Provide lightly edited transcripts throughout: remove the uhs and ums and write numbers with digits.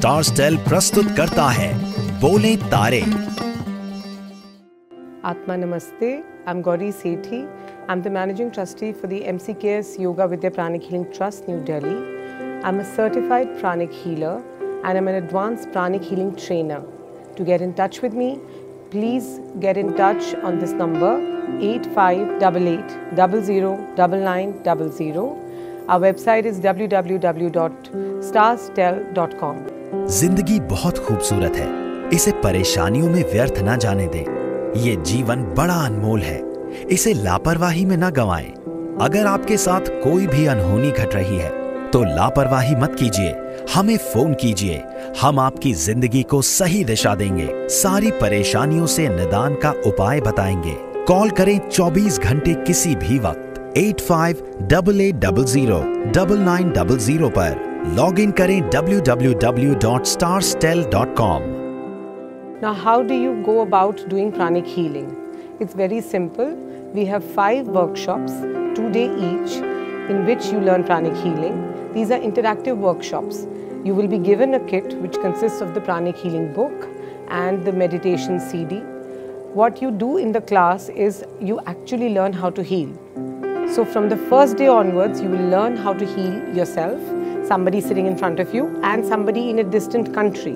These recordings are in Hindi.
स्टारस्टेल प्रस्तुत करता है बोले तारे। Atma Namaste. I'm Gauri Sethi. I'm the Managing Trustee for the MCKS Yoga Vidya Pranic Healing Trust, New Delhi. I'm a certified pranic healer and I'm an advanced pranic healing trainer. To get in touch with me, please get in touch on this number 8588009900. Our website is www.starstel.com. जिंदगी बहुत खूबसूरत है, इसे परेशानियों में व्यर्थ न जाने दें। ये जीवन बड़ा अनमोल है, इसे लापरवाही में न गंवाएं। अगर आपके साथ कोई भी अनहोनी घट रही है तो लापरवाही मत कीजिए, हमें फोन कीजिए, हम आपकी जिंदगी को सही दिशा देंगे, सारी परेशानियों से निदान का उपाय बताएंगे। कॉल करें 24 घंटे किसी भी वक्त 8588009900 पर। लॉग इन करें www.starstel.com। Now, how do you go about doing pranic healing? It's very simple. We have 5 workshops, 2 days each, in which you learn pranic healing. These are interactive workshops. You will be given a kit which consists of the pranic healing book and the meditation CD. What you do in the class is you actually learn how to heal. So from the first day onwards, you will learn how to heal yourself, somebody sitting in front of you, and somebody in a distant country.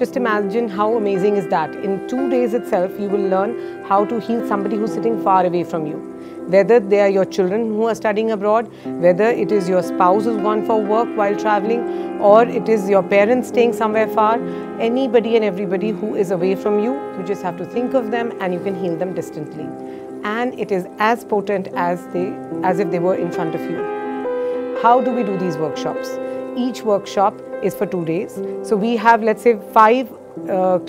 Just imagine how amazing is that. In 2 days itself, you will learn how to heal somebody who's sitting far away from you. Whether they are your children who are studying abroad, whether it is your spouse who's gone for work while traveling, or it is your parents staying somewhere far, anybody and everybody who is away from you, you just have to think of them and you can heal them distantly. And it is as potent as if they were in front of you. How do we do these workshops? Each workshop is for 2 days. So we have, let's say, 5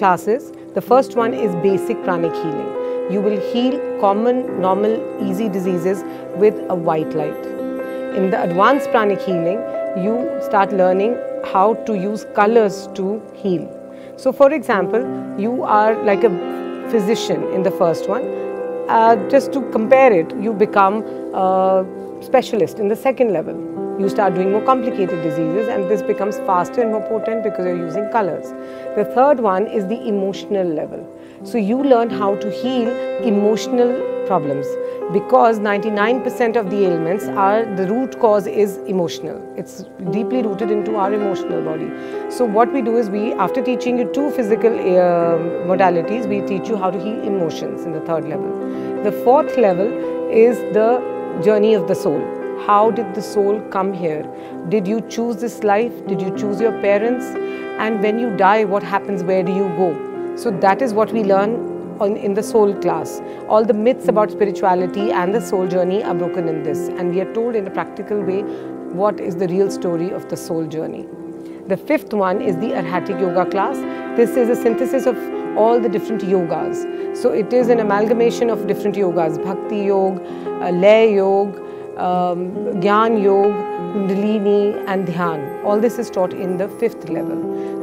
classes. The first one is basic pranic healing. You will heal common, normal, easy diseases with a white light. In the advanced pranic healing, you start learning how to use colors to heal. So for example, you are like a physician in the first one. Just to compare it, you become a specialist in the second level. You start doing more complicated diseases and this becomes faster and more potent because you're using colors. The third one is the emotional level. So you learn how to heal emotional problems because 99% of the ailments the root cause is emotional. It's deeply rooted into our emotional body. So what we do is after teaching you 2 physical modalities, we teach you how to heal emotions in the 3rd level. The 4th level is the journey of the soul. How did the soul come here? Did you choose this life? Did you choose your parents? And when you die, what happens? Where do you go? So that is what we learn in the soul class. All the myths about spirituality and the soul journey are broken in this. And we are told in a practical way what is the real story of the soul journey. The 5th one is the Arhatic Yoga class. This is a synthesis of all the different yogas. So it is an amalgamation of different yogas. Bhakti Yoga, Lay Yoga, Gyan Yoga, Kundalini and Dhyan. All this is taught in the 5th level.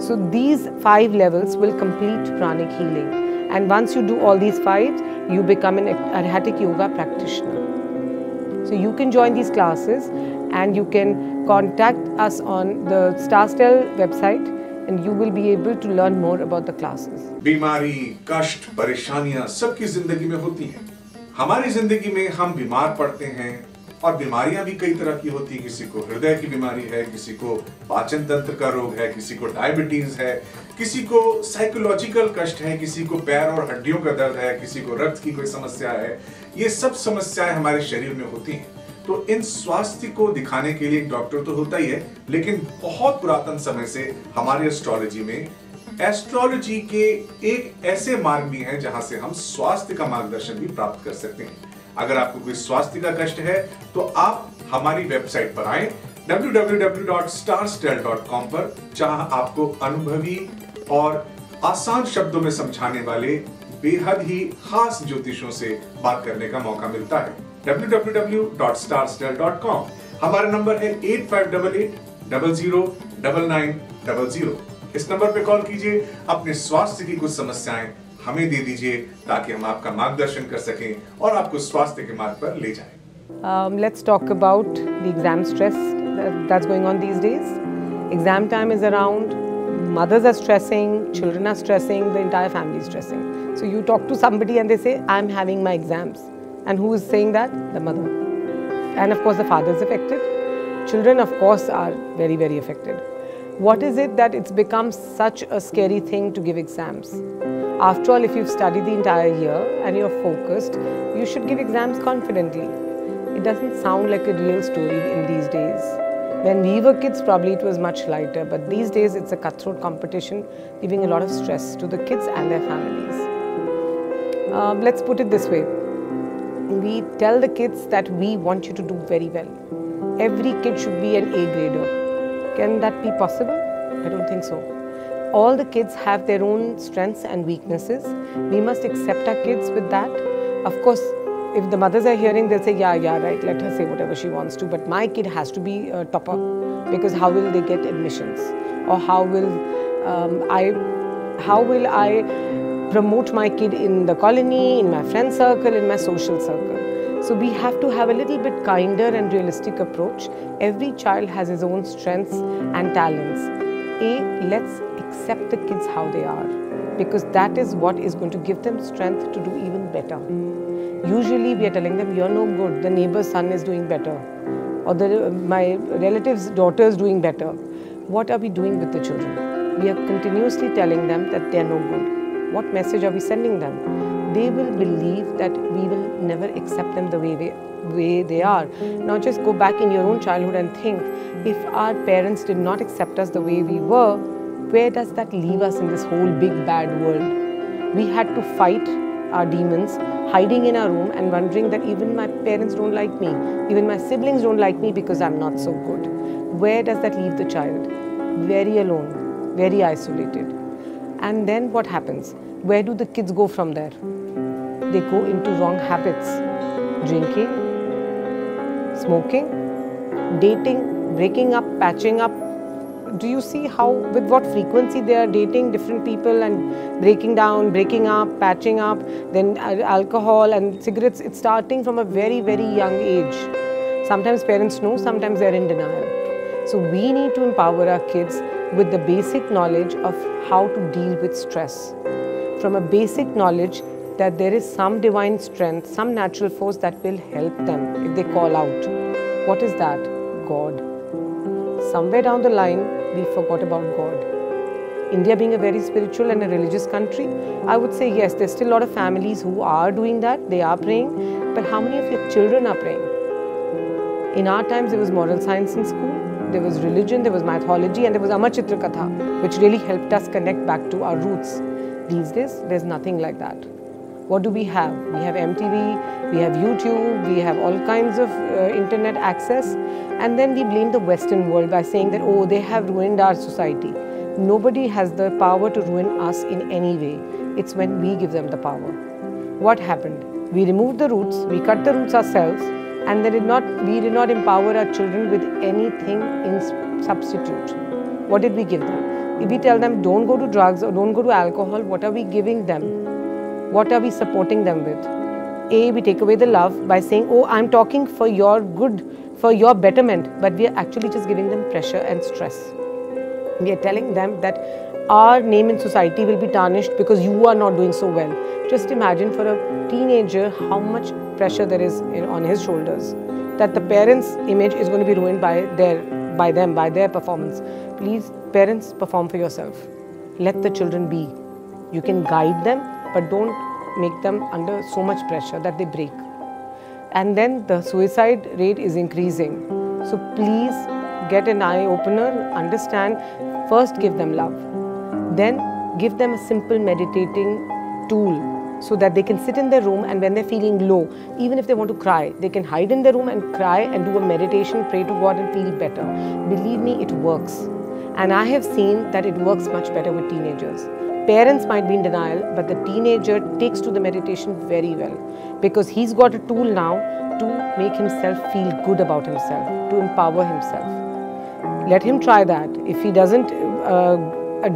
So these 5 levels will complete pranic healing. And once you do all these 5, you become an Arhatic Yoga practitioner. So you can join these classes and you can contact us on the Starstel website and you will be able to learn more about the classes. बीमारी, कष्ट, परेशानियां सबकी जिंदगी में होती हैं। हमारी जिंदगी में हम बीमार पड़ते हैं और बीमारियां भी कई तरह की होती है। किसी को हृदय की बीमारी है, किसी को पाचन तंत्र का रोग है, किसी को डायबिटीज है, किसी को साइकोलॉजिकल कष्ट है, किसी को पैर और हड्डियों का दर्द है, किसी को रक्त की कोई समस्या है। ये सब समस्याएं हमारे शरीर में होती हैं। तो इन स्वास्थ्य को दिखाने के लिए एक डॉक्टर तो होता ही है, लेकिन बहुत पुरातन समय से हमारे एस्ट्रोलॉजी में एस्ट्रोलॉजी के एक ऐसे मार्ग भी हैं जहां से हम स्वास्थ्य का मार्गदर्शन भी प्राप्त कर सकते हैं। अगर आपको कोई स्वास्थ्य का कष्ट है तो आप हमारी वेबसाइट पर आएं www.starstel.com पर, जहां आपको अनुभवी और आसान शब्दों में समझाने वाले बेहद ही खास ज्योतिषों से बात करने का मौका मिलता है। www.starstel.com। हमारा नंबर है 8588009900। इस नंबर पे कॉल कीजिए, अपने स्वास्थ्य की कुछ समस्याएं हमें दे दीजिए ताकि हम आपका मार्गदर्शन कर सकें और आपको स्वास्थ्य के मार्ग पर ले जाएं। Let's talk about the exam stress that's going on these days. Exam time is around. mothers are stressing, children are stressing, the entire family is stressing. So you talk to somebody and they say, I'm having my exams. And who is saying that? The mother. And of course the father is affected. Children of course are very, very affected. What is it that it's become such a scary thing to give exams? After all, if you've studied the entire year and you're focused, you should give exams confidently. It doesn't sound like a real story in these days. When we were kids, probably it was much lighter, but these days it's a cutthroat competition, giving a lot of stress to the kids and their families. Let's put it this way. We tell the kids that we want you to do very well. Every kid should be an A grader. Can that be possible? I don't think so. All the kids have their own strengths and weaknesses. We must accept our kids with that. Of course, if the mothers are hearing, they'll say, yeah, right, let her say whatever she wants to. But my kid has to be a topper, because how will they get admissions? Or how will I promote my kid in the colony, in my friend circle, in my social circle? So we have to have a little bit kinder and realistic approach. Every child has his own strengths and talents. Let's accept the kids how they are, because that is what is going to give them strength to do even better. Usually we are telling them, you're no good, the neighbor's son is doing better, or my relative's daughter is doing better. What are we doing with the children? We are continuously telling them that they are no good. What message are we sending them? They will believe that we will never accept them the way they are. Now just go back in your own childhood and think, if our parents did not accept us the way we were, where does that leave us in this whole big bad world? We had to fight our demons, hiding in our room and wondering that even my parents don't like me, even my siblings don't like me because I'm not so good. Where does that leave the child? Very alone, very isolated. And then what happens? Where do the kids go from there? They go into wrong habits. Drinking, smoking, dating, breaking up, patching up. Do you see with what frequency they are dating different people and breaking down, breaking up, patching up, then alcohol and cigarettes? It's starting from a very, very young age. Sometimes parents know, sometimes they're in denial. So we need to empower our kids with the basic knowledge of how to deal with stress. From a basic knowledge that there is some divine strength, some natural force that will help them if they call out. What is that? God. Somewhere down the line, we forgot about God. India being a very spiritual and a religious country, I would say yes, there's still a lot of families who are doing that, they are praying, but how many of your children are praying? In our times, there was moral science in school, there was religion, there was mythology, and there was Amar Chitra Katha, which really helped us connect back to our roots. These days, there's nothing like that. What do we have? We have MTV, we have YouTube, we have all kinds of internet access, and then we blame the Western world by saying that, oh, they have ruined our society. Nobody has the power to ruin us in any way. It's when we give them the power. What happened? We removed the roots, we cut the roots ourselves, and then we did not empower our children with anything in substitute. What did we give them? If we tell them don't go to drugs or don't go to alcohol, what are we giving them? What are we supporting them with? We take away the love by saying, oh, I'm talking for your good, for your betterment, but we are actually just giving them pressure and stress. We are telling them that our name in society will be tarnished because you are not doing so well. Just imagine for a teenager how much pressure there is on his shoulders, that the parents' image is going to be ruined by their performance. Please, parents, perform for yourself. Let the children be. You can guide them, but don't make them under so much pressure that they break. And then the suicide rate is increasing. So please get an eye-opener, understand, first give them love. Then give them a simple meditating tool so that they can sit in their room, and when they're feeling low, even if they want to cry, they can hide in their room and cry and do a meditation, pray to God and feel better. Believe me, it works. And I have seen that it works much better with teenagers. Parents might be in denial, but the teenager takes to the meditation very well, because he's got a tool now to make himself feel good about himself, to empower himself. Let him try that. If he doesn't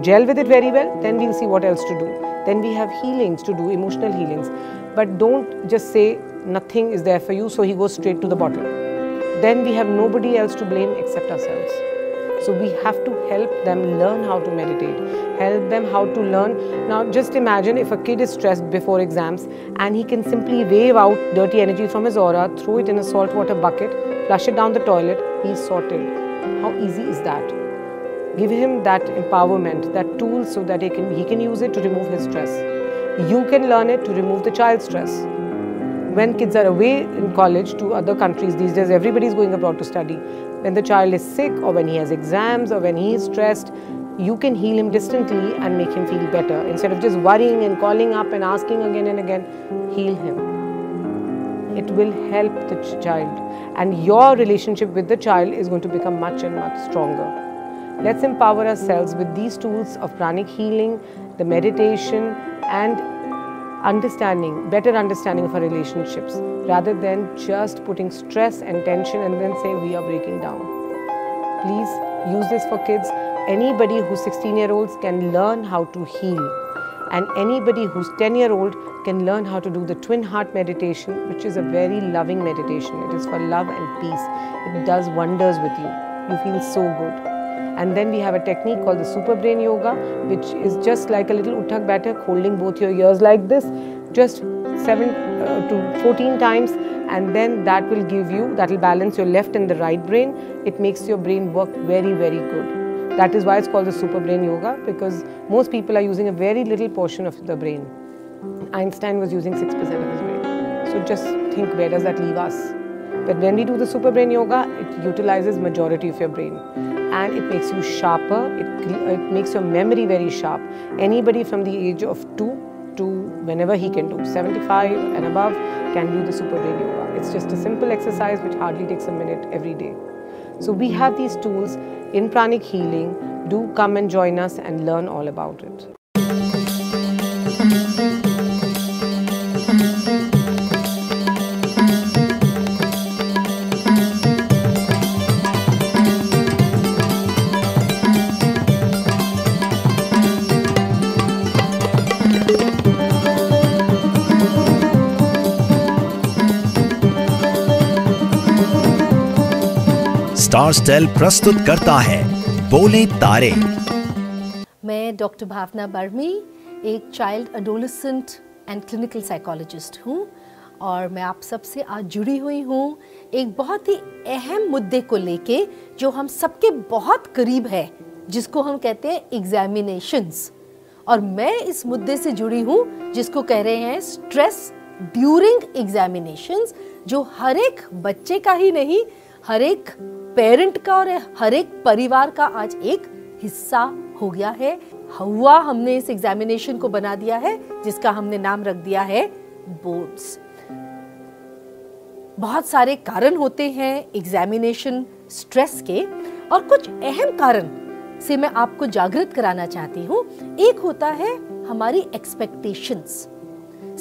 gel with it very well, then we'll see what else to do. Then we have healings to do, emotional healings. But don't just say nothing is there for you, so he goes straight to the bottle. Then we have nobody else to blame except ourselves. So we have to help them learn how to meditate, help them how to learn. Now just imagine if a kid is stressed before exams and he can simply wave out dirty energy from his aura, throw it in a saltwater bucket, flush it down the toilet, he's sorted. How easy is that? Give him that empowerment, that tool, so that he can use it to remove his stress. You can learn it to remove the child's stress. When kids are away in college to other countries these days, everybody is going abroad to study. When the child is sick or when he has exams or when he is stressed, you can heal him distantly and make him feel better. Instead of just worrying and calling up and asking again and again, heal him. It will help the child, and your relationship with the child is going to become much and much stronger. Let's empower ourselves with these tools of pranic healing, the meditation and better understanding of our relationships, rather than just putting stress and tension and then say we are breaking down. Please use this for kids. Anybody who's 16-year-olds can learn how to heal, and anybody who's 10-year-old can learn how to do the twin heart meditation, which is a very loving meditation. It is for love and peace. It does wonders with you. You feel so good. And then we have a technique called the Super Brain Yoga, which is just like a little Utthak Baitak, holding both your ears like this, just 7 to 14 times, and then that will balance your left and the right brain. It makes your brain work very, very good. That is why it's called the Super Brain Yoga, because most people are using a very little portion of the brain. Einstein was using 6% of his brain. So just think, where does that leave us? But when we do the Super Brain Yoga, it utilizes majority of your brain. And it makes you sharper, it makes your memory very sharp. Anybody from the age of 2 to whenever he can do, 75 and above, can do the Super Brain Yoga. It's just a simple exercise which hardly takes a minute every day. So we have these tools in pranic healing. Do come and join us and learn all about it. Star stale प्रस्तुत करता है बोले तारे। मैं डॉक्टर भावना बर्मी एक child adolescent and clinical psychologist हूँ और मैं आप सबसे आज जुड़ी हुई हूँ एक बहुत ही अहम मुद्दे को लेके जो हम सबके बहुत करीब है, जिसको हम कहते हैं एग्जामिनेशंस। और मैं इस मुद्दे से जुड़ी हूँ जिसको कह रहे हैं स्ट्रेस ड्यूरिंग एग्जामिनेशंस, जो हर एक बच्चे का ही नहीं, हर एक पेरेंट का और हर एक परिवार का आज एक हिस्सा हो गया है। हुआ हमने इस एग्जामिनेशन को बना दिया है जिसका हमने नाम रख दिया है बोर्ड्स। बहुत सारे कारण होते हैं एग्जामिनेशन स्ट्रेस के, और कुछ अहम कारण से मैं आपको जागृत कराना चाहती हूँ। एक होता है हमारी एक्सपेक्टेशंस।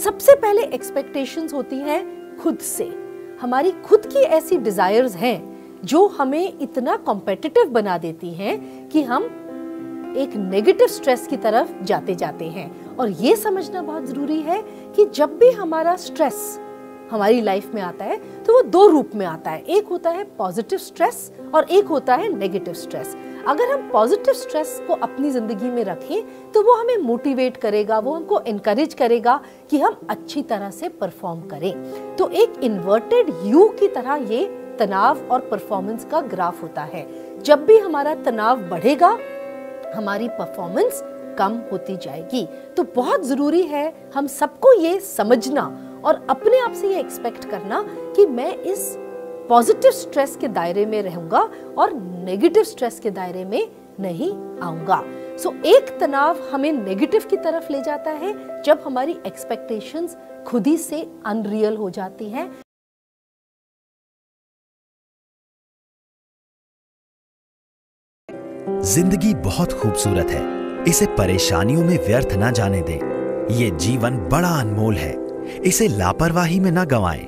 सबसे पहले एक्सपेक्टेशंस होती हैं खुद से। हमारी खुद की ऐसी डिजायर्स हैं जो हमें इतना कॉम्पिटिटिव बना देती हैं कि हम एक नेगेटिव स्ट्रेस की तरफ जाते हैं। और ये समझना बहुत जरूरी है कि जब भी हमारा स्ट्रेस हमारी लाइफ में आता है तो वो दो रूप में आता है। एक होता है पॉजिटिव स्ट्रेस और एक होता है नेगेटिव स्ट्रेस। अगर हम पॉजिटिव स्ट्रेस को अपनी जिंदगी में रखें तो वो हमें मोटिवेट करेगा, वो हमको इनकरेज करेगा कि हम अच्छी तरह से परफॉर्म करें। तो एक इन्वर्टेड यू की तरह ये तनाव और परफॉर्मेंस का ग्राफ होता है। जब भी हमारा तनाव बढ़ेगा हमारी परफॉर्मेंस कम होती जाएगी। तो बहुत जरूरी है हम सबको ये समझना और अपने आप से ये एक्सपेक्ट करना कि मैं इस पॉजिटिव स्ट्रेस के दायरे में रहूंगा और नेगेटिव स्ट्रेस के दायरे में नहीं आऊंगा। सो एक तनाव हमें नेगेटिव की तरफ ले जाता है जब हमारी एक्सपेक्टेशंस खुद ही से अनरियल हो जाती हैं। जिंदगी बहुत खूबसूरत है, इसे परेशानियों में व्यर्थ न जाने दें। ये जीवन बड़ा अनमोल है, इसे लापरवाही में न गंवाएं।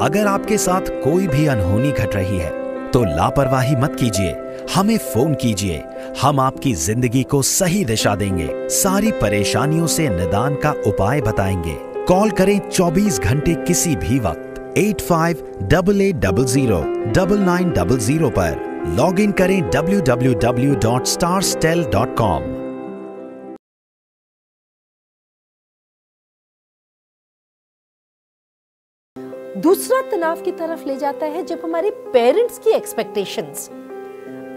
अगर आपके साथ कोई भी अनहोनी घट रही है तो लापरवाही मत कीजिए, हमें फोन कीजिए, हम आपकी जिंदगी को सही दिशा देंगे, सारी परेशानियों से निदान का उपाय बताएंगे। कॉल करें 24 घंटे किसी भी वक्त 8588009900 पर लॉग इन करें www.starstel.com। दूसरा तनाव की तरफ ले जाता है जब हमारे पेरेंट्स की एक्सपेक्टेशंस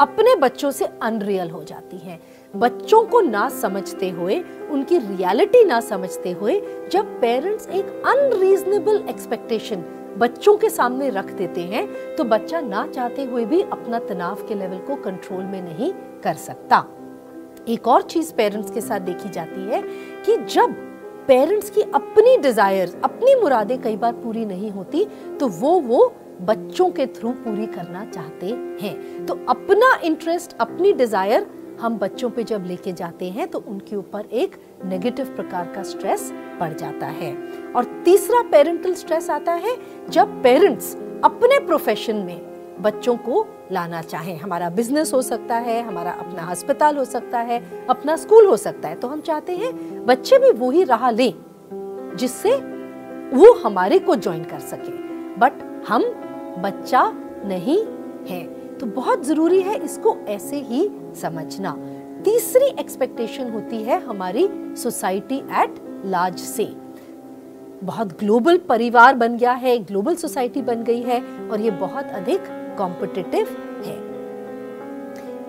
अपने बच्चों से अनरियल हो जाती हैं। बच्चों को ना समझते हुए, उनकी रियलिटी ना समझते हुए, जब पेरेंट्स एक अनरीजनेबल एक्सपेक्टेशन बच्चों के सामने रख देते हैं तो बच्चा ना चाहते हुए भी अपना तनाव के लेवल को कंट्रोल में नहीं कर सकता। एक और चीज पेरेंट्स के साथ देखी जाती है कि जब पेरेंट्स की अपनी डिजायर्स, अपनी मुरादें कई बार पूरी नहीं होती तो वो बच्चों के थ्रू पूरी करना चाहते हैं। तो अपना इंटरेस्ट, अपनी डिजायर हम बच्चों पे जब लेके जाते हैं तो उनके ऊपर एक नेगेटिव प्रकार का स्ट्रेस पड़ जाता है। और तीसरा पेरेंटल स्ट्रेस आता है जब पेरेंट्स अपने प्रोफेशन में बच्चों को लाना चाहें। हमारा बिजनेस हो सकता है, हमारा अपना अस्पताल हो सकता है, अपना स्कूल हो सकता है, तो हम चाहते हैं बच्चे भी वही राह लें जिससे वो हमारे को ज्वाइन कर सके, बट हम बच्चा नहीं है। तो बहुत जरूरी है इसको ऐसे ही समझना। तीसरी एक्सपेक्टेशन होती है हमारी सोसाइटी एट लार्ज से। बहुत ग्लोबल परिवार बन गया है, ग्लोबल सोसाइटी बन गई है और ये बहुत अधिक कॉम्पिटिटिव है।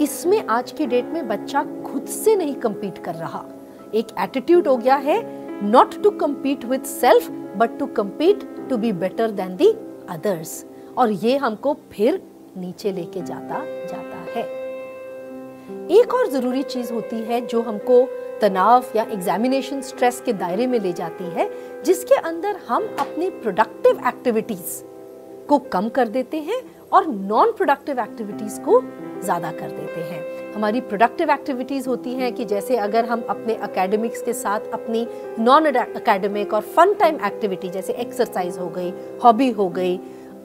इसमें आज की डेट में बच्चा खुद से नहीं compete कर रहा। एक एटीट्यूड हो गया है not to compete with self but to compete to be better than the others, और ये हमको फिर नीचे लेके जाता है। एक और जरूरी चीज होती है जो हमको तनाव या एग्जामिनेशन स्ट्रेस के दायरे में ले जाती है, जिसके अंदर हम अपनी प्रोडक्टिव एक्टिविटीज को कम कर देते हैं और नॉन प्रोडक्टिव एक्टिविटीज को ज्यादा कर देते हैं। हमारी प्रोडक्टिव एक्टिविटीज होती हैं कि जैसे अगर हम अपने एकेडमिक्स के साथ अपनी नॉन एकेडमिक और फन टाइम एक्टिविटी जैसे एक्सरसाइज हो गई, हॉबी हो गई,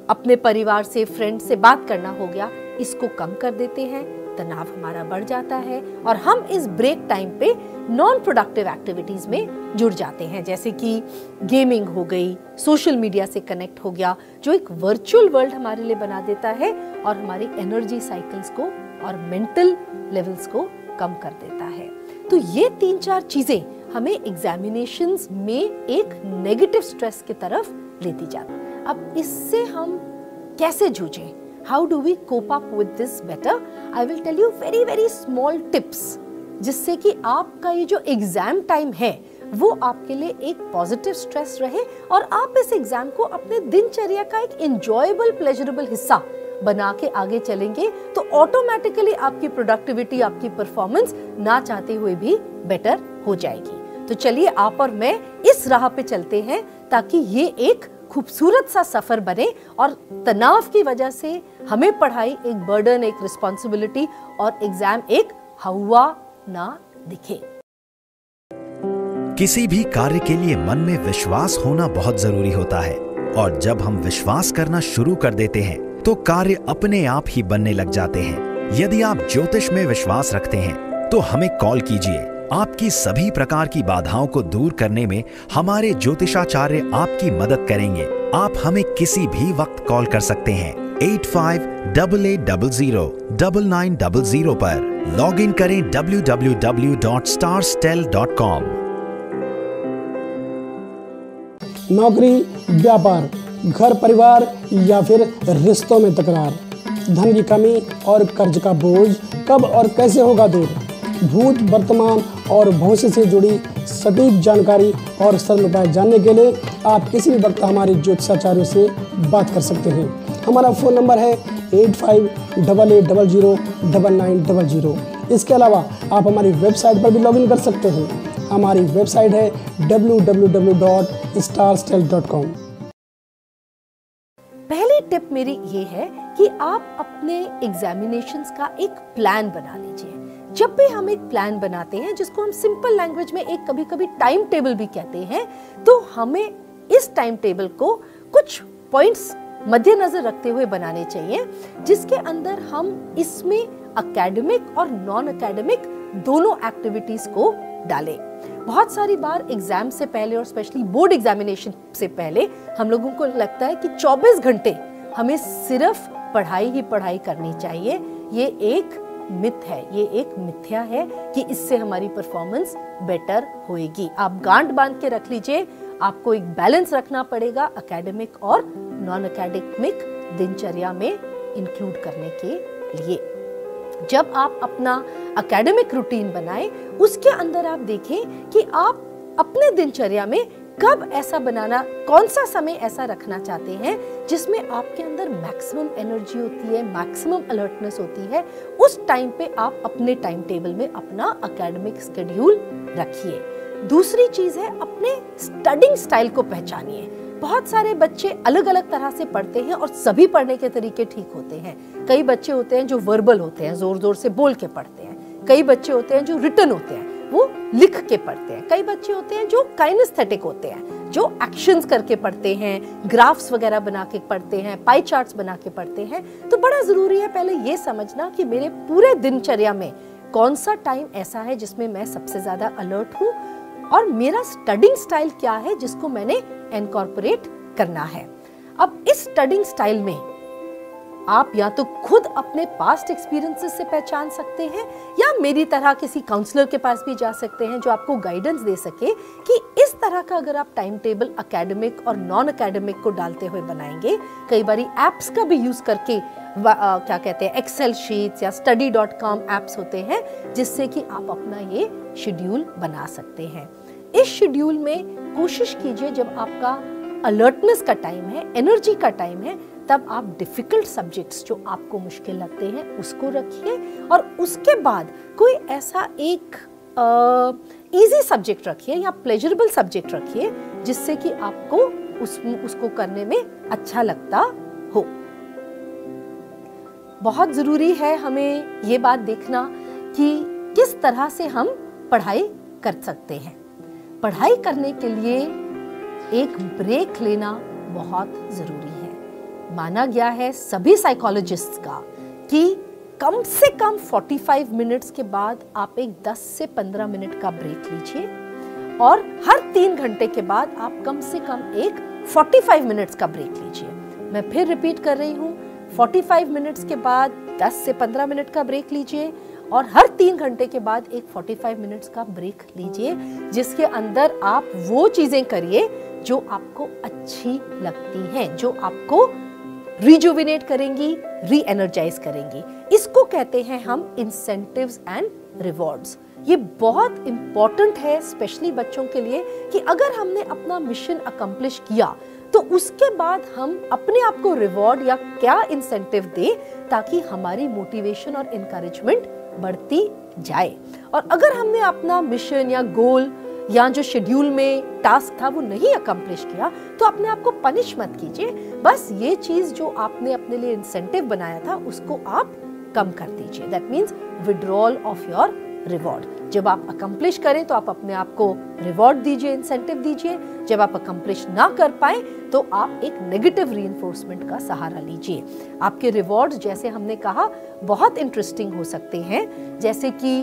अपने परिवार से, फ्रेंड से बात करना हो गया, इसको कम कर देते हैं, तनाव हमारा बढ़ जाता है और हम इस ब्रेक टाइम पे नॉन प्रोडक्टिव एक्टिविटीज में जुड़ जाते हैं, जैसे कि गेमिंग हो गई, सोशल मीडिया से कनेक्ट हो गया, जो एक वर्चुअल वर्ल्ड हमारे लिए बना देता है और हमारी एनर्जी साइकिल्स को और मेंटल लेवल्स को कम कर देता है। तो ये 3-4 चीजें हमें एग्जामिनेशंस में एक नेगेटिव स्ट्रेस की तरफ लेती जाती है। अब इससे हम कैसे जूझें? How do we cope up with this better? I will tell you very very small tips, जिससे कि आपका ये जो एग्जाम टाइम है वो आपके लिए एक पॉजिटिव स्ट्रेस रहे और आप इस एग्जाम को अपने दिनचर्या का एक एंजॉयबल, प्लेजरेबल हिस्सा बना के आगे चलेंगे तो ऑटोमेटिकली आपकी प्रोडक्टिविटी, आपकी परफॉर्मेंस ना चाहते हुए भी बेटर हो जाएगी। तो चलिए आप और मैं इस राह पे चलते हैं ताकि ये एक खूबसूरत सा सफर बने और तनाव की वजह से हमें पढ़ाई एक बर्डन, एक रिस्पॉन्सिबिलिटी और एग्जाम एक हवा ना दिखे। किसी भी कार्य के लिए मन में विश्वास होना बहुत जरूरी होता है और जब हम विश्वास करना शुरू कर देते हैं तो कार्य अपने आप ही बनने लग जाते हैं। यदि आप ज्योतिष में विश्वास रखते हैं तो हमें कॉल कीजिए। आपकी सभी प्रकार की बाधाओं को दूर करने में हमारे ज्योतिषाचार्य आपकी मदद करेंगे। आप हमें किसी भी वक्त कॉल कर सकते हैं 8588009900 पर। लॉग इन करें www.starstel.com। नौकरी, व्यापार, घर परिवार या फिर रिश्तों में तकरार, धन की कमी और कर्ज का बोझ कब और कैसे होगा दूर? भूत, वर्तमान और भविष्य से जुड़ी सटीक जानकारी और सरल उपाय जानने के लिए आप किसी भी वक्त हमारे ज्योतिषाचार्यों से बात कर सकते हैं। हमारा फ़ोन नंबर है 8588009900। इसके अलावा आप हमारी वेबसाइट पर भी लॉगिन कर सकते हैं। हमारी वेबसाइट है www.starstel.com। पहली टिप मेरी ये है कि आप अपने एग्जामिनेशंस का एक प्लान बना लीजिए। जब भी हम एक प्लान बनाते हैं, जिसको हम सिंपल लैंग्वेज में एक कभी-कभी टाइम टेबल भी कहते हैं, तो हमें इस टाइम टेबल को कुछ पॉइंट्स मद्देनजर रखते हुए बनाने चाहिए, जिसके अंदर हम इसमें एकेडमिक और नॉन एकेडमिक दोनों एक्टिविटीज को डालें। बहुत सारी बार एग्जाम से पहले और स्पेशली बोर्ड एग्जामिनेशन से पहले हम लोगों को लगता है कि 24 घंटे हमें सिर्फ पढ़ाई ही पढ़ाई करनी चाहिए। ये एक मिथ है, ये एक मिथ्या है कि इससे हमारी परफॉर्मेंस बेटर होएगी। आप गांठ बांध के रख लीजिए, आपको एक बैलेंस रखना पड़ेगा एकेडमिक और नॉन एकेडमिक दिनचर्या में इंक्लूड करने के लिए। जब आप अपना एकेडमिक रूटीन बनाएं, उसके अंदर आप देखें कि आप अपने दिनचर्या में कब ऐसा बनाना, कौन सा समय ऐसा रखना चाहते हैं जिसमें आपके अंदर मैक्सिमम एनर्जी होती है, मैक्सिमम अलर्टनेस होती है। उस टाइम पे आप अपने टाइम टेबल में अपना एकेडमिक शेड्यूल रखिए। दूसरी चीज है, अपने स्टडिंग स्टाइल को पहचानिए। बहुत सारे बच्चे अलग अलग तरह से पढ़ते हैं और सभी पढ़ने के तरीके ठीक होते हैं। कई बच्चे होते हैं जो वर्बल होते हैं, जोर जोर से बोल के पढ़ते हैं। कई बच्चे होते हैं जो रिटन होते हैं, वो लिख के पढ़ते हैं। कई बच्चे होते हैं जो काइनेस्थेटिक होते हैं, जो एक्शंस करके पढ़ते हैं, ग्राफ्स वगैरह बना के पढ़ते हैं, पाई चार्ट्स बना के पढ़ते हैं। तो बड़ा जरूरी है पहले ये समझना कि मेरे पूरे दिनचर्या में कौन सा टाइम ऐसा है जिसमें मैं सबसे ज्यादा अलर्ट हूँ और मेरा स्टडिंग स्टाइल क्या है जिसको मैंने इनकॉर्पोरेट करना है। अब इस स्टडिंग स्टाइल में आप या तो खुद अपने पास्ट एक्सपीरियंसेस से पहचान सकते हैं या मेरी तरह किसी काउंसलर के पास भी जा सकते हैं जो आपको गाइडेंस दे सके कि इस तरह का अगर आप टाइम टेबल एकेडमिक और नॉन एकेडमिक को डालते हुए बनाएंगे, कई बारी एप्स का भी यूज करके क्या कहते हैं, एक्सेल शीट्स या study.com एप्स होते हैं जिससे कि आप अपना ये शेड्यूल बना सकते हैं। इस शेड्यूल में कोशिश कीजिए जब आपका अलर्टनेस का टाइम है, एनर्जी का टाइम है, तब आप डिफिकल्ट सब्जेक्ट्स जो आपको मुश्किल लगते हैं उसको रखिए और उसके बाद कोई ऐसा एक इजी सब्जेक्ट रखिए या प्लेजरेबल सब्जेक्ट रखिए जिससे कि आपको उसको करने में अच्छा लगता हो। बहुत जरूरी है हमें ये बात देखना कि किस तरह से हम पढ़ाई कर सकते हैं। पढ़ाई करने के लिए एक ब्रेक लेना बहुत जरूरी है। माना गया है सभी साइकोलॉजिस्ट्स का कि कम से कम 45 मिनट्स के बाद आप एक 10 से 15 मिनट का ब्रेक लीजिए और हर 3 घंटे के बाद आप कम से कम एक 45 मिनट्स का ब्रेक लीजिए। मैं फिर रिपीट कर रही हूँ, 45 मिनट्स के बाद 10 से 15 मिनट का ब्रेक लीजिए और हर 3 घंटे के बाद एक 45 मिनट्स का ब्रेक लीजिए जिसके अंदर आप वो चीजें करिए जो आपको अच्छी लगती हैं, जो आपको रिजुविनेट करेंगी, री एनर्जाइज करेंगी। इसको कहते हैं हम इंसेंटिव्स एंड रिवॉर्ड्स। ये बहुत इंपॉर्टेंट है स्पेशली बच्चों के लिए कि अगर हमने अपना मिशन अकम्प्लिश किया तो उसके बाद हम अपने आप को रिवॉर्ड या क्या इंसेंटिव दें ताकि हमारी मोटिवेशन और इनकरेजमेंट बढ़ती जाए। और अगर हमने अपना मिशन या गोल या जो शेड्यूल में टास्क था वो नहीं अकम्प्लिश किया तो अपने आप को पनिश मत कीजिए। बस ये चीज जो आपने अपने लिए इंसेंटिव बनाया था उसको आप कम कर दीजिए। That means withdrawal of your reward. जब आप अकम्प्लिश करें तो आप अपने आप को रिवॉर्ड दीजिए, इंसेंटिव दीजिए। जब आप अकम्प्लिश ना कर पाए तो आप एक नेगेटिव रीइंफोर्समेंट का सहारा लीजिए। आपके रिवॉर्ड्स जैसे हमने कहा बहुत इंटरेस्टिंग हो सकते हैं, जैसे कि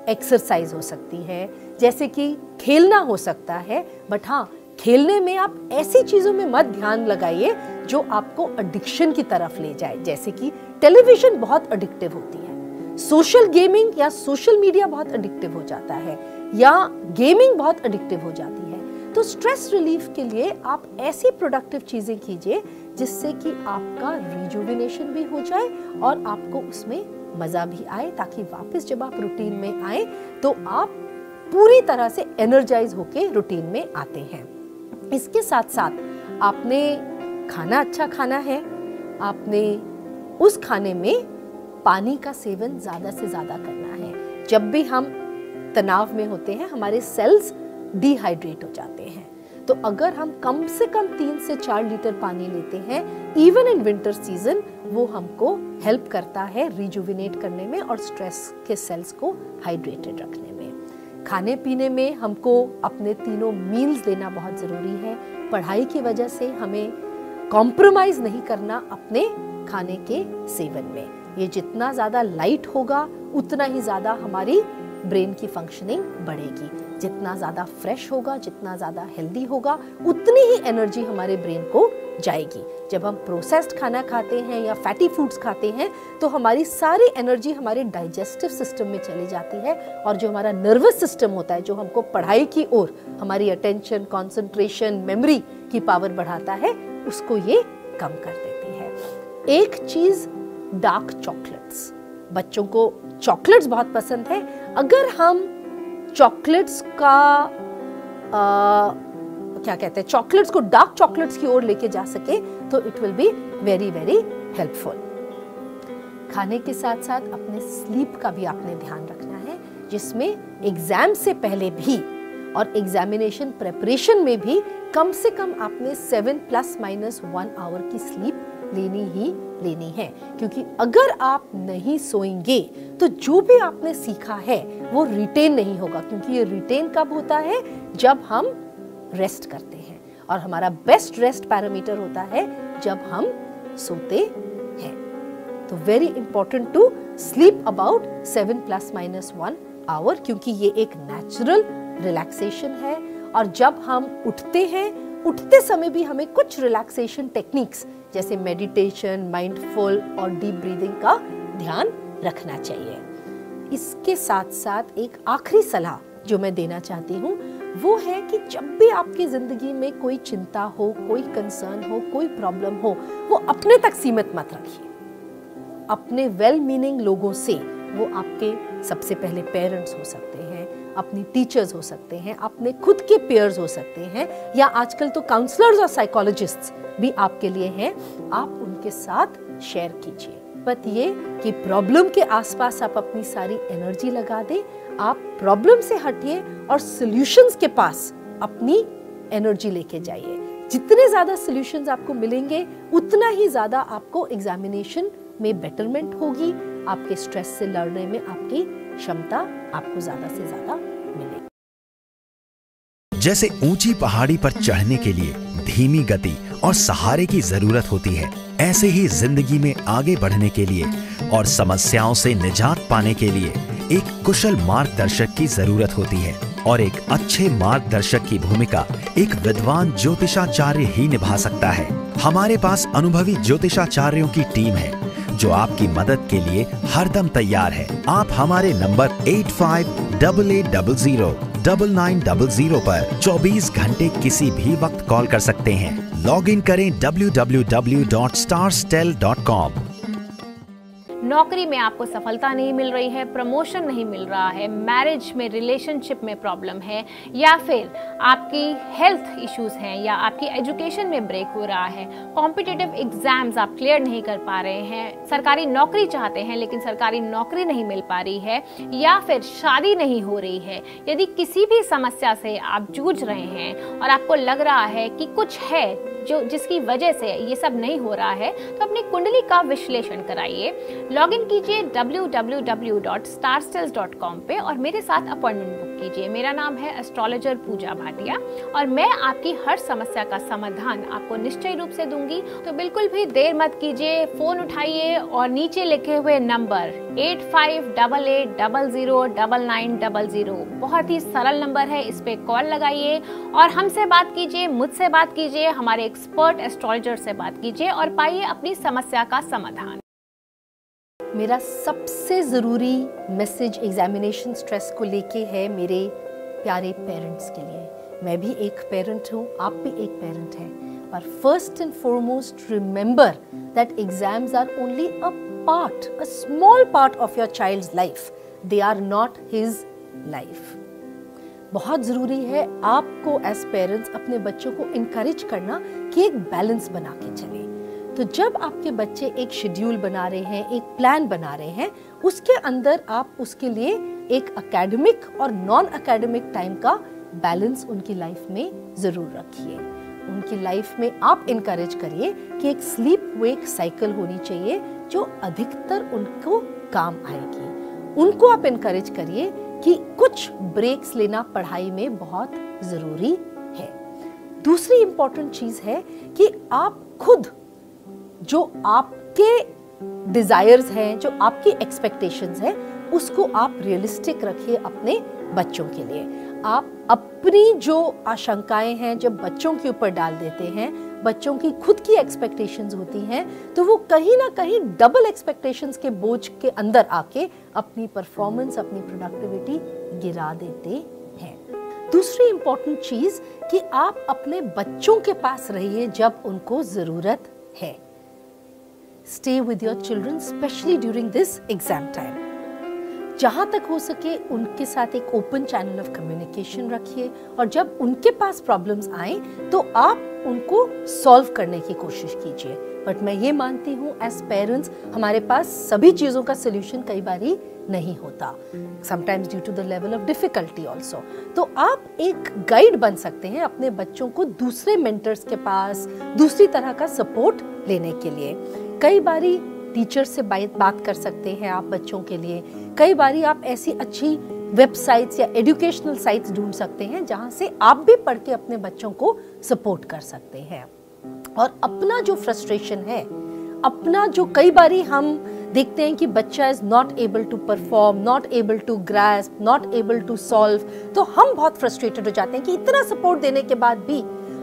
एक्सरसाइज हो सकती है, जैसे कि खेलना हो सकता है। बट हाँ, खेलने में आप ऐसी चीजों में मत ध्यान लगाइए जो आपको एडिक्शन की तरफ ले जाए। जैसे कि टेलीविजन बहुत एडिक्टिव होती है, सोशल गेमिंग या सोशल मीडिया बहुत एडिक्टिव हो जाता है, या गेमिंग बहुत एडिक्टिव हो जाती है। तो स्ट्रेस रिलीफ के लिए आप ऐसी प्रोडक्टिव चीजें कीजिए जिससे कि आपका रिजुविनेशन भी हो जाए और आपको उसमें मजा भी आए, ताकि वापस जब आप रूटीन में आए तो आप पूरी तरह से एनर्जाइज होके रूटीन में आते हैं। इसके साथ साथ आपने खाना अच्छा खाना है, आपने उस खाने में पानी का सेवन ज्यादा से ज्यादा करना है। जब भी हम तनाव में होते हैं हमारे सेल्स डिहाइड्रेट हो जाते हैं, तो अगर हम कम से कम 3 से 4 लीटर पानी लेते हैं इवन इन विंटर सीजन, वो हमको हेल्प करता है रिजुविनेट करने में और स्ट्रेस के सेल्स को हाइड्रेटेड रखने में। खाने पीने में हमको अपने तीनों मील्स लेना बहुत ज़रूरी है। पढ़ाई की वजह से हमें कॉम्प्रोमाइज़ नहीं करना अपने खाने के सेवन में। ये जितना ज़्यादा लाइट होगा उतना ही ज़्यादा हमारी ब्रेन की फंक्शनिंग बढ़ेगी। जितना ज़्यादा फ्रेश होगा, जितना ज़्यादा हेल्दी होगा, उतनी ही एनर्जी हमारे ब्रेन को जाएगी। जब हम प्रोसेस्ड खाना खाते हैं या फैटी फूड्स खाते हैं तो हमारी सारी एनर्जी हमारे डाइजेस्टिव सिस्टम में चली जाती है और जो हमारा नर्वस सिस्टम होता है, जो हमको पढ़ाई की ओर हमारी अटेंशन, कंसंट्रेशन, मेमोरी की पावर बढ़ाता है, उसको ये कम कर देती है। एक चीज, डार्क चॉकलेट्स। बच्चों को चॉकलेट्स बहुत पसंद है। अगर हम चॉकलेट्स का क्या कहते हैं, चॉकलेट्स को डार्क चॉकलेट्स की ओर लेके जा सके तो it will be very very helpful. खाने के साथ साथ अपने स्लीप का भी आपने ध्यान रखना है, जिसमें एग्जाम से पहले भी और एग्जामिनेशन प्रेपरेशन में भी कम से कम आपने 7± 1 आवर की स्लीप लेनी ही लेनी है। क्योंकि अगर आप नहीं सोएंगे तो जो भी आपने सीखा है वो रिटेन नहीं होगा, क्योंकि ये रिटेन कब होता है, जब हम रेस्ट करते हैं। और हमारा बेस्ट रेस्ट पैरामीटर होता है जब हम सोते हैं। तो very important to sleep about 7± 1 hour, क्योंकि ये एक नेचुरल रिलैक्सेशन है। और जब हम उठते हैं, उठते समय भी हमें कुछ रिलैक्सेशन टेक्निक्स जैसे मेडिटेशन, माइंडफुल और डीप ब्रीदिंग का ध्यान रखना चाहिए। इसके साथ साथ एक आखिरी सलाह जो मैं देना चाहती हूँ वो है कि जब भी आपकी जिंदगी में कोई चिंता हो, कोई कंसर्न हो, कोई प्रॉब्लम हो, वो अपने तक सीमित मत रखिए। अपने वेल मीनिंग लोगों से, वो आपके सबसे पहले पेरेंट्स हो सकते हैं, अपनी टीचर्स हो सकते हैं, अपने खुद के पेयर्स हो सकते हैं, या आजकल तो काउंसलर्स और साइकोलॉजिस्ट्स भी आपके लिए हैं। आप उनके साथ शेयर कीजिए। बात ये कि प्रॉब्लम के आसपास आप अपनी सारी एनर्जी लगा दें। आप प्रॉब्लम से हटिए और सॉल्यूशंस के पास अपनी एनर्जी लेके जाइए। जितने ज्यादा सॉल्यूशंस आपको मिलेंगे उतना ही ज्यादा आपको एग्जामिनेशन में बेटरमेंट होगी। आपके स्ट्रेस से लड़ने में आपकी क्षमता आपको ज्यादा से ज्यादा मिलेगी। जैसे ऊंची पहाड़ी पर चढ़ने के लिए धीमी गति और सहारे की जरूरत होती है, ऐसे ही जिंदगी में आगे बढ़ने के लिए और समस्याओं से निजात पाने के लिए एक कुशल मार्गदर्शक की जरूरत होती है। और एक अच्छे मार्गदर्शक की भूमिका एक विद्वान ज्योतिषाचार्य ही निभा सकता है। हमारे पास अनुभवी ज्योतिषाचार्यों की टीम है जो आपकी मदद के लिए हरदम तैयार है। आप हमारे नंबर 8588009900 पर 24 घंटे किसी भी वक्त कॉल कर सकते हैं। लॉग इन करें www.starstel.com। नौकरी में आपको सफलता नहीं मिल रही है, प्रमोशन नहीं मिल रहा है, मैरिज में, रिलेशनशिप में प्रॉब्लम है, या फिर आपकी हेल्थ इश्यूज हैं, या आपकी एजुकेशन में ब्रेक हो रहा है, कॉम्पिटिटिव एग्जाम्स आप क्लियर नहीं कर पा रहे हैं, सरकारी नौकरी चाहते हैं लेकिन सरकारी नौकरी नहीं मिल पा रही है, या फिर शादी नहीं हो रही है। यदि किसी भी समस्या से आप जूझ रहे हैं और आपको लग रहा है कि कुछ है जिसकी वजह से ये सब नहीं हो रहा है, तो अपनी कुंडली का विश्लेषण कराइए। लॉग इन कीजिए www.starstels.com पे और मेरे साथ अपॉइंटमेंट बुक कीजिए। मेरा नाम है एस्ट्रोलॉजर पूजा भाटिया और मैं आपकी हर समस्या का समाधान आपको निश्चय रूप से दूंगी। तो बिल्कुल भी देर मत कीजिए, फोन उठाइए और नीचे लिखे हुए नंबर 8588009900 बहुत ही सरल नंबर है, इस पे कॉल लगाइए और हमसे बात कीजिए, मुझसे बात कीजिए, हमारे एक्सपर्ट एस्ट्रोलॉजर से बात कीजिए और पाइए अपनी समस्या का समाधान। मेरा सबसे ज़रूरी मैसेज एग्जामिनेशन स्ट्रेस को लेके है मेरे प्यारे पेरेंट्स के लिए। मैं भी एक पेरेंट हूँ, आप भी एक पेरेंट हैं, पर first and foremost remember that exams are only a part, a small part of your child's life, they are not his life. बहुत ज़रूरी है आपको एज पेरेंट्स अपने बच्चों को इनकरेज करना कि एक बैलेंस बना के चले। तो जब आपके बच्चे एक शेड्यूल बना रहे हैं, एक प्लान बना रहे हैं, उसके अंदर आप उसके लिए एक एकेडमिक और नॉन एकेडमिक टाइम का बैलेंस उनकी लाइफ में ज़रूर रखिए। उनकी लाइफ में आप इनकरेज करिए कि एक स्लीप वेक साइकिल होनी चाहिए जो अधिकतर उनको काम आएगी। उनको आप इनकरेज करिए कि कुछ ब्रेक्स लेना पढ़ाई में बहुत ज़रूरी है। दूसरी इंपॉर्टेंट चीज़ है कि आप खुद जो आपके डिजायर्स हैं, जो आपकी एक्सपेक्टेशंस हैं, उसको आप रियलिस्टिक रखिए अपने बच्चों के लिए। आप अपनी जो आशंकाएं हैं जब बच्चों के ऊपर डाल देते हैं, बच्चों की खुद की एक्सपेक्टेशंस होती हैं, तो वो कहीं ना कहीं डबल एक्सपेक्टेशंस के बोझ के अंदर आके अपनी परफॉर्मेंस, अपनी प्रोडक्टिविटी गिरा देते हैं। दूसरी इंपॉर्टेंट चीज कि आप अपने बच्चों के पास रहिए जब उनको जरूरत है। Stay with your children specially during this exam time. जहाँ तक हो सके उनके साथ एक ओपन चैनल ऑफ कम्युनिकेशन रखिए, और जब उनके पास प्रॉब्लम्स आए तो आप उनको सॉल्व करने की कोशिश कीजिए। बट मैं ये मानती हूँ एज पेरेंट्स हमारे पास सभी चीज़ों का सोल्यूशन कई बारी नहीं होता, sometimes due to the level of difficulty also. तो आप एक गाइड बन सकते हैं अपने बच्चों को दूसरे मेंटर्स के पास दूसरी तरह का सपोर्ट लेने के लिए। कई बारी टीचर से बात कर सकते हैं आप बच्चों के लिए। कई बारी आप ऐसी अच्छी वेबसाइट्स या एजुकेशनल साइट्स ढूंढ सकते हैं जहां से आप भी पढ़ के अपने बच्चों को सपोर्ट कर सकते हैं। और अपना जो फ्रस्ट्रेशन है, अपना जो कई बारी हम देखते हैं कि बच्चा is not able to perform, not able to grasp, not able to solve, तो हम बहुत फ्रस्ट्रेटेड हो जाते हैं कि इतना सपोर्ट देने के बाद भी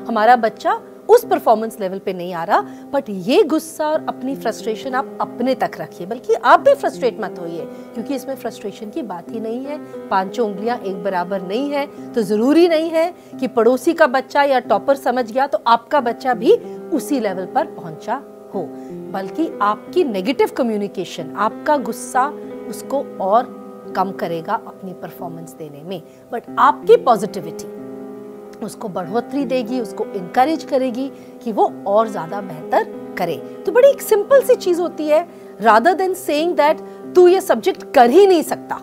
हमारा बच्चा उस परफॉर्मेंस लेवल पे नहीं आ रहा। बट ये गुस्सा और अपनी फ्रस्ट्रेशन आप अपने तक रखिए, बल्कि आप भी फ्रस्ट्रेट मत होइए, क्योंकि इसमें फ्रस्ट्रेशन की बात ही नहीं है। पांचों उंगलियां एक बराबर नहीं है, तो जरूरी नहीं है कि पड़ोसी का बच्चा या टॉपर समझ गया तो आपका बच्चा भी उसी लेवल पर पहुंचा हो, बल्कि आपकी नेगेटिव कम्युनिकेशन, आपका गुस्सा उसको और कम करेगा अपनी परफॉर्मेंस देने में। बट आपकी पॉजिटिविटी उसको बढ़ोतरी देगी, उसको इनकरेज करेगी कि वो और ज्यादा बेहतर करे। तो बड़ी एक सिंपल सी चीज होती है, रादर देन सेइंग दैट तू ये सब्जेक्ट कर ही नहीं सकता,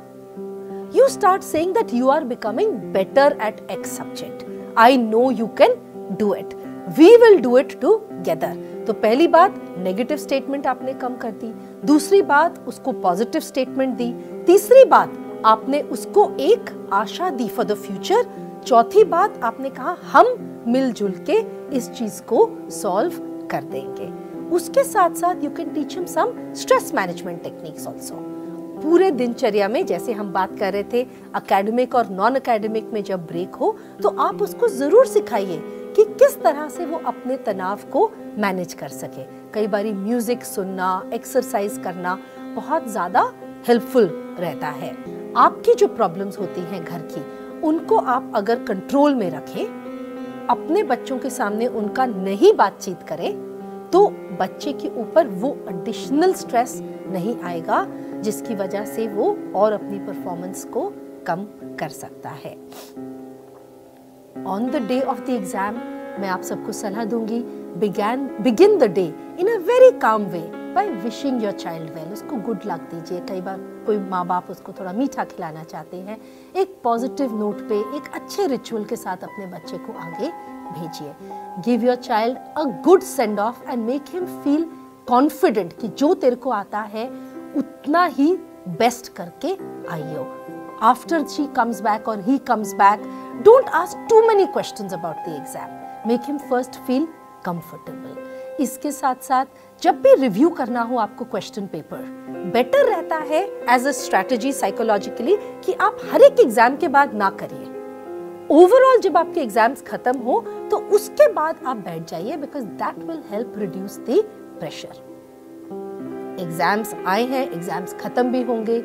you start saying that you are becoming better at X subject, I know you can do it, we will do it together. तो पहली बात नेगेटिव स्टेटमेंट आपने कम कर दी, दूसरी बात उसको पॉजिटिव स्टेटमेंट दी, तीसरी बात आपने उसको एक आशा दी फॉर द फ्यूचर, चौथी बात आपने कहा हम मिलजुल के इस चीज को सॉल्व कर देंगे। उसके साथ साथ you can teach him some stress management techniques also. पूरे दिनचर्या में जैसे हम बात कर रहे थे एकेडमिक और नॉन एकेडमिक में जब ब्रेक हो तो आप उसको जरूर सिखाइए कि किस तरह से वो अपने तनाव को मैनेज कर सके। कई बारी म्यूजिक सुनना, एक्सरसाइज करना बहुत ज्यादा हेल्पफुल रहता है। आपकी जो प्रॉब्लम्स होती हैं घर की, उनको आप अगर कंट्रोल में रखें, अपने बच्चों के सामने उनका नहीं बातचीत करें, तो बच्चे के ऊपर वो एडिशनल स्ट्रेस नहीं आएगा जिसकी वजह से वो और अपनी परफॉर्मेंस को कम कर सकता है। On the day of the exam मैं आप सबको सलाह दूंगी, begin the day in a very calm way by wishing your child well. उसको गुड लक दीजिए। कई बार कोई माँ बाप उसको थोड़ा मीठा खिलाना चाहते हैं, एक पॉजिटिव नोट पे एक अच्छे रिचुअल के साथ अपने बच्चे को आगे भेजिए। Give your child a good send off and make him feel confident कि जो तेरे को आता है उतना ही बेस्ट करके आइयो। आफ्टर शी कम्स बैक और he comes back, don't ask too many questions about the exam, make him first feel comfortable. इसके साथ साथ जब भी रिव्यू करना हो आपको क्वेश्चन पेपर, बेटर रहता है एज अ स्ट्रैटेजी साइकोलॉजिकली कि आप हर एक एग्जाम के बाद ना करिए। ओवरऑल जब आपके एग्जाम्स खत्म हो तो उसके बाद आप बैठ जाइए, because that will help reduce the pressure. Exams आए हैं, एग्जाम्स खत्म भी होंगे।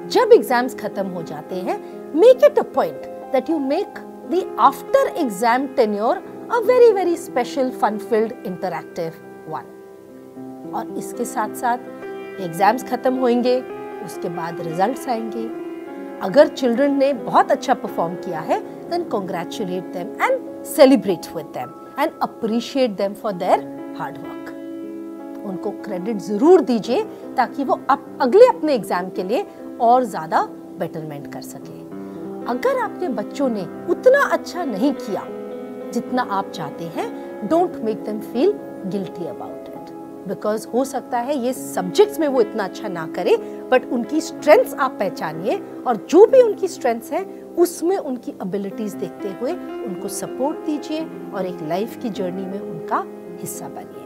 जब एग्जाम्स खत्म हो जाते हैं, make it a point that you make the after exam tenure a very very special fun filled interactive one। और इसके साथ साथ एग्जाम्स खत्म होंगे, उसके बाद रिजल्ट्स आएंगे। अगर चिल्ड्रन ने बहुत अच्छा परफॉर्म किया है, then congratulate them and celebrate with them and appreciate them for their hard work। उनको क्रेडिट जरूर दीजिए ताकि वो अगले अपने एग्जाम के लिए और ज्यादा बेटरमेंट कर सके। अगर आपके बच्चों ने उतना अच्छा नहीं किया जितना आप चाहते हैं, don't make them feel guilty about it, because हो सकता है ये सब्जेक्ट्स में वो इतना अच्छा ना करे, बट उनकी स्ट्रेंथ्स आप पहचानिए और जो भी उनकी स्ट्रेंथ्स है उसमें उनकी एबिलिटीज देखते हुए उनको सपोर्ट दीजिए और एक लाइफ की जर्नी में उनका हिस्सा बनिए।